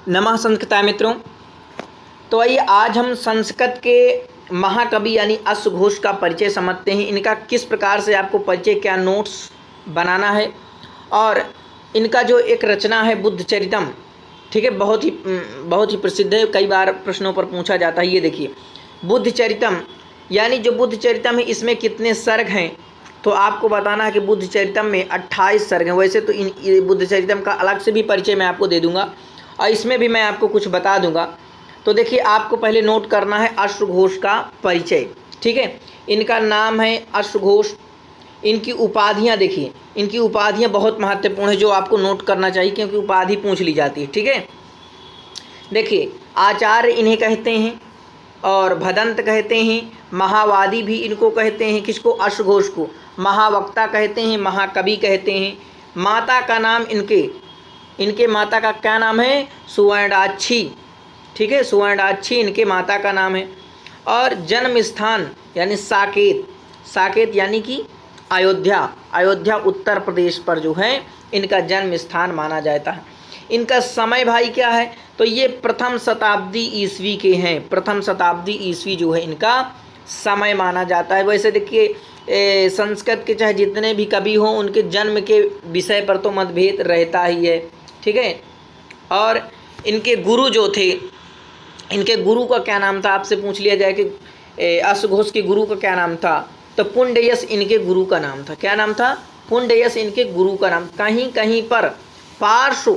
नमः संस्कृताय मित्रों। तो आइए आज हम संस्कृत के महाकवि यानी अश्वघोष का परिचय समझते हैं। इनका किस प्रकार से आपको परिचय, क्या नोट्स बनाना है। और इनका जो एक रचना है बुद्धचरितम, ठीक है, बहुत ही प्रसिद्ध है, कई बार प्रश्नों पर पूछा जाता है। ये देखिए बुद्धचरितम यानी जो बुद्धचरितम है इसमें कितने सर्ग हैं, तो आपको बताना है कि बुद्धचरितम में 28 सर्ग हैं। वैसे तो इन बुद्धचरितम का अलग से भी परिचय मैं आपको दे दूंगा और इसमें भी मैं आपको कुछ बता दूंगा। तो देखिए आपको पहले नोट करना है अश्वघोष का परिचय, ठीक है। इनका नाम है अश्वघोष। इनकी उपाधियां देखिए, इनकी उपाधियां बहुत महत्वपूर्ण है जो आपको नोट करना चाहिए, क्योंकि उपाधि पूछ ली जाती है, ठीक है। देखिए आचार्य इन्हें कहते हैं और भदंत कहते हैं, महावादी भी इनको कहते हैं। किसको? अश्वघोष को। महावक्ता कहते हैं, महाकवि कहते हैं। माता का नाम इनके माता का क्या नाम है? सुवर्णाक्षी, ठीक है, सुवर्णाक्षी इनके माता का नाम है। और जन्म स्थान यानी साकेत, साकेत यानी कि अयोध्या उत्तर प्रदेश पर जो है इनका जन्म स्थान माना जाता है। इनका समय भाई क्या है? तो ये प्रथम शताब्दी ईस्वी के हैं। प्रथम शताब्दी ईस्वी जो है इनका समय माना जाता है। वैसे देखिए संस्कृत के चाहे जितने भी कवि हों उनके जन्म के विषय पर तो मतभेद रहता ही है, ठीक है। और इनके गुरु जो थे, इनके गुरु का क्या नाम था? आपसे पूछ लिया जाए कि अश्वघोष के गुरु का क्या नाम था, तो पुंडयस इनके गुरु का नाम था। क्या नाम था? पुंडयस इनके गुरु का नाम। कहीं कहीं पर पार्श्व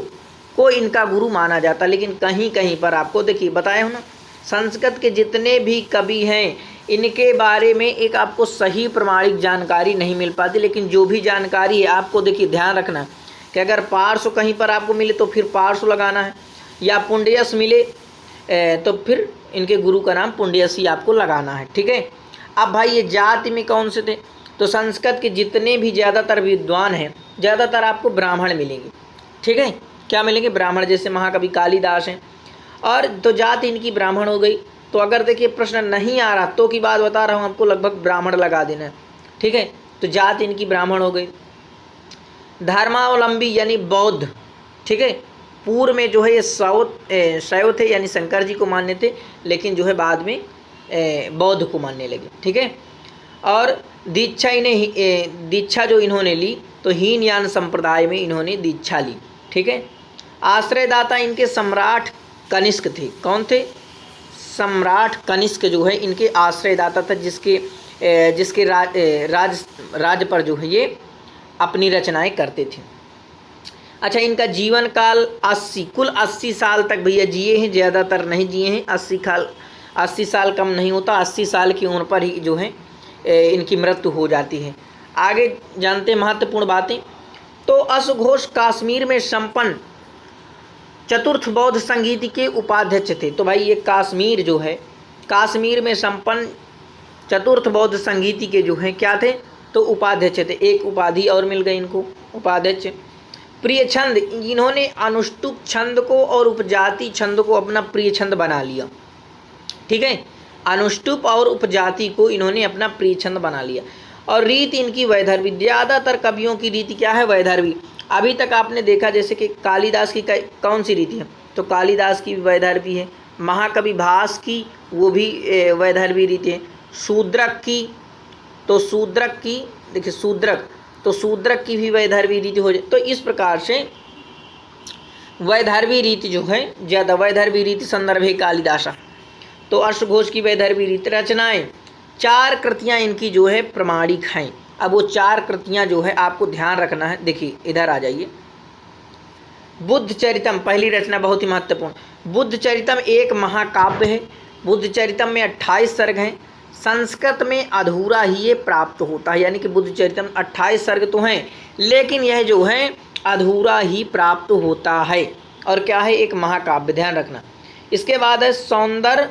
को इनका गुरु माना जाता, लेकिन कहीं कहीं पर आपको देखिए बताया हूँ ना, संस्कृत के जितने भी कवि हैं इनके बारे में एक आपको सही प्रमाणिक जानकारी नहीं मिल पाती। लेकिन जो भी जानकारी है आपको देखिए ध्यान रखना कि अगर पार्श्व कहीं पर आपको मिले तो फिर पार्श्व लगाना है, या पुंडयस मिले तो फिर इनके गुरु का नाम पुंडयस ही आपको लगाना है, ठीक है। अब भाई ये जाति में कौन से थे? तो संस्कृत के जितने भी ज़्यादातर विद्वान हैं ज़्यादातर आपको ब्राह्मण मिलेंगे, ठीक है। क्या मिलेंगे? ब्राह्मण। जैसे महाकवि कालिदास हैं, और तो जाति इनकी ब्राह्मण हो गई। तो अगर देखिए प्रश्न नहीं आ रहा तो की बात बता रहा हूँ आपको, लगभग ब्राह्मण लगा देना है, ठीक है। तो जाति इनकी ब्राह्मण हो गई। धर्मावलंबी यानी बौद्ध, ठीक है। पूर्व में जो है ये शैव थे यानी शंकर जी को मानने थे, लेकिन जो है बाद में बौद्ध को मानने लगे, ठीक है। और दीक्षा दीक्षा जो इन्होंने ली तो हीनयान संप्रदाय में इन्होंने दीक्षा ली, ठीक है। आश्रयदाता इनके सम्राट कनिष्क थे। कौन थे? सम्राट कनिष्क जो है इनके आश्रयदाता था, जिसके राज पर जो है ये अपनी रचनाएं करते थे। अच्छा, इनका जीवन काल कुल 80 साल तक भैया जिए हैं, ज़्यादातर नहीं जिए हैं। 80 साल कम नहीं होता, 80 साल की उम्र पर ही जो है इनकी मृत्यु हो जाती है। आगे जानते हैं महत्वपूर्ण बातें। तो अश्वघोष कश्मीर में संपन्न चतुर्थ बौद्ध संगीति के उपाध्यक्ष थे। तो भाई ये कश्मीर जो है, कश्मीर में संपन्न चतुर्थ बौद्ध संगीति के जो हैं क्या थे? तो उपाध्यक्ष थे। एक उपाधि और मिल गई इनको, उपाध्यक्ष। प्रिय छंद, इन्होंने अनुष्टुप छंद को और उपजाति छंद को अपना प्रिय छंद बना लिया, ठीक है। अनुष्टुप और उपजाति को इन्होंने अपना प्रिय छंद बना लिया। और रीति इनकी वैदर्भी। ज़्यादातर कवियों की रीति क्या है? वैदर्भी। अभी तक आपने देखा जैसे कि कालिदास की कौन सी रीति है? तो कालिदास की वैदर्भी है। महाकवि भास की वो भी वैदर्भी रीति है। शूद्रक की, तो शूद्रक की देखिए शूद्रक की भी वैदर्भी रीति हो जाए। तो इस प्रकार से वैदर्भी रीति जो है ज़्यादा, वैदर्भी रीति संदर्भे कालिदासा। तो अश्वघोष की वैदर्भी रीति। रचनाएं 4 कृतियाँ इनकी जो है प्रमाणिक हैं। अब वो 4 कृतियाँ जो है आपको ध्यान रखना है। देखिए इधर आ जाइए। बुद्धचरितम पहली रचना, बहुत ही महत्वपूर्ण। बुद्धचरितम एक महाकाव्य है। बुद्धचरितम में 28 सर्ग हैं। संस्कृत में अधूरा ही ये प्राप्त होता है, यानी कि बुद्धचरितम 28 सर्ग तो हैं लेकिन यह जो है अधूरा ही प्राप्त होता है। और क्या है? एक महाकाव्य, ध्यान रखना। इसके बाद है सौंदर्य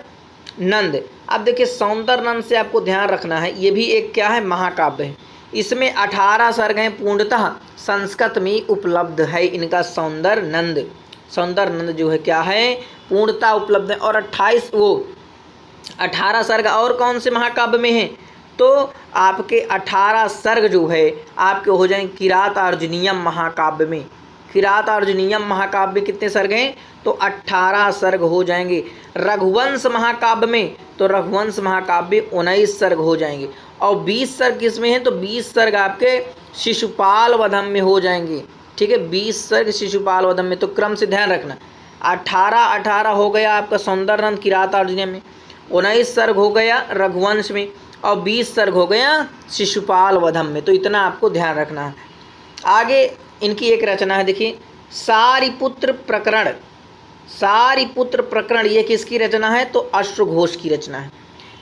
नंद। अब देखिए सौंदर्य नंद से आपको ध्यान रखना है, ये भी एक क्या है? महाकाव्य है। इसमें 18 सर्ग हैं, पूर्णतः संस्कृत में उपलब्ध है इनका सौंदर्य नंद। सौंदर्य नंद जो है क्या है? पूर्णतः उपलब्ध है। और 18 सर्ग और कौन से महाकाव्य में हैं? तो आपके 18 सर्ग जो है आपके हो जाएंगे किरातार्जुनीयम महाकाव्य में। किरात अर्जुनीयम महाकाव्य कितने सर्ग हैं? तो 18 सर्ग हो जाएंगे। रघुवंश महाकाव्य में तो रघुवंश महाकाव्य 19 सर्ग हो जाएंगे। और 20 सर्ग किसमें हैं? तो 20 सर्ग आपके शिशुपाल वधम में हो जाएंगे। ठीक है, 20 सर्ग शिशुपाल वधम में। तो क्रम से ध्यान रखना, 18 हो गया आपका सौंदर्यनंद किरात अर्जुनीयम में, 19 सर्ग हो गया रघुवंश में, और 20 सर्ग हो गया शिशुपाल वधम में। तो इतना आपको ध्यान रखना है। आगे इनकी एक रचना है, देखिए सारिपुत्र प्रकरण। सारिपुत्र प्रकरण ये किसकी रचना है? तो अश्वघोष की रचना है।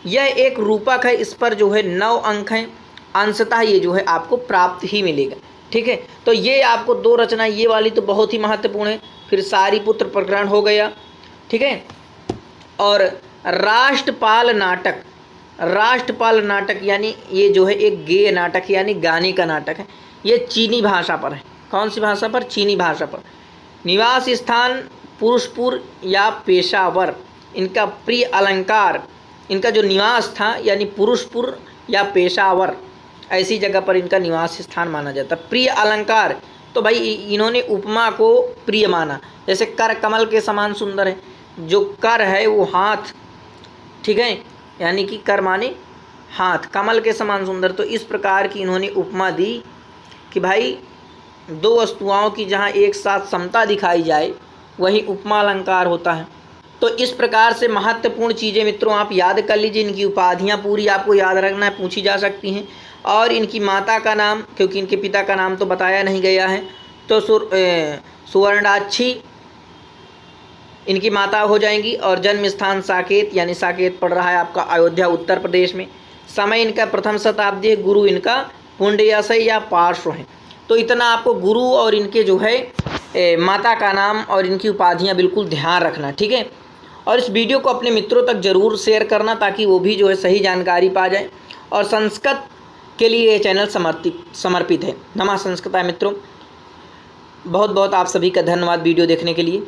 यह एक रूपक है, इस पर जो है 9 अंक हैं, अंशतः ये जो है आपको प्राप्त ही मिलेगा। ठीक है, तो ये आपको 2 रचना, ये वाली तो बहुत ही महत्वपूर्ण है। फिर सारिपुत्र प्रकरण हो गया, ठीक है। और राष्ट्रपाल नाटक, राष्ट्रपाल नाटक यानी ये जो है एक गेय नाटक यानी गाने का नाटक है। ये चीनी भाषा पर है। कौन सी भाषा पर? चीनी भाषा पर। निवास स्थान पुरुषपुर या पेशावर। इनका प्रिय अलंकार, इनका जो निवास था यानी पुरुषपुर या पेशावर, ऐसी जगह पर इनका निवास स्थान माना जाता। प्रिय अलंकार, तो भाई इन्होंने उपमा को प्रिय माना। जैसे कर कमल के समान सुंदर है, जो कर है वो हाथ, ठीक है, यानी कि कर माने हाथ, कमल के समान सुंदर। तो इस प्रकार की इन्होंने उपमा दी कि भाई 2 वस्तुओं की जहाँ एक साथ समता दिखाई जाए वही उपमा अलंकार होता है। तो इस प्रकार से महत्वपूर्ण चीज़ें मित्रों आप याद कर लीजिए। इनकी उपाधियाँ पूरी आपको याद रखना है, पूछी जा सकती हैं। और इनकी माता का नाम, क्योंकि इनके पिता का नाम तो बताया नहीं गया है, तो सुवर्णाक्षी इनकी माता हो जाएंगी। और जन्म स्थान साकेत, यानी साकेत पड़ रहा है आपका अयोध्या उत्तर प्रदेश में। समय इनका प्रथम शताब्दी है। गुरु इनका पुंडयासय या पार्श्व है। तो इतना आपको गुरु और इनके जो है माता का नाम और इनकी उपाधियां बिल्कुल ध्यान रखना, ठीक है। और इस वीडियो को अपने मित्रों तक ज़रूर शेयर करना ताकि वो भी जो है सही जानकारी पा जाए। और संस्कृत के लिए ये चैनल समर्पित है। नमः संस्कृताय मित्रों, बहुत बहुत आप सभी का धन्यवाद वीडियो देखने के लिए।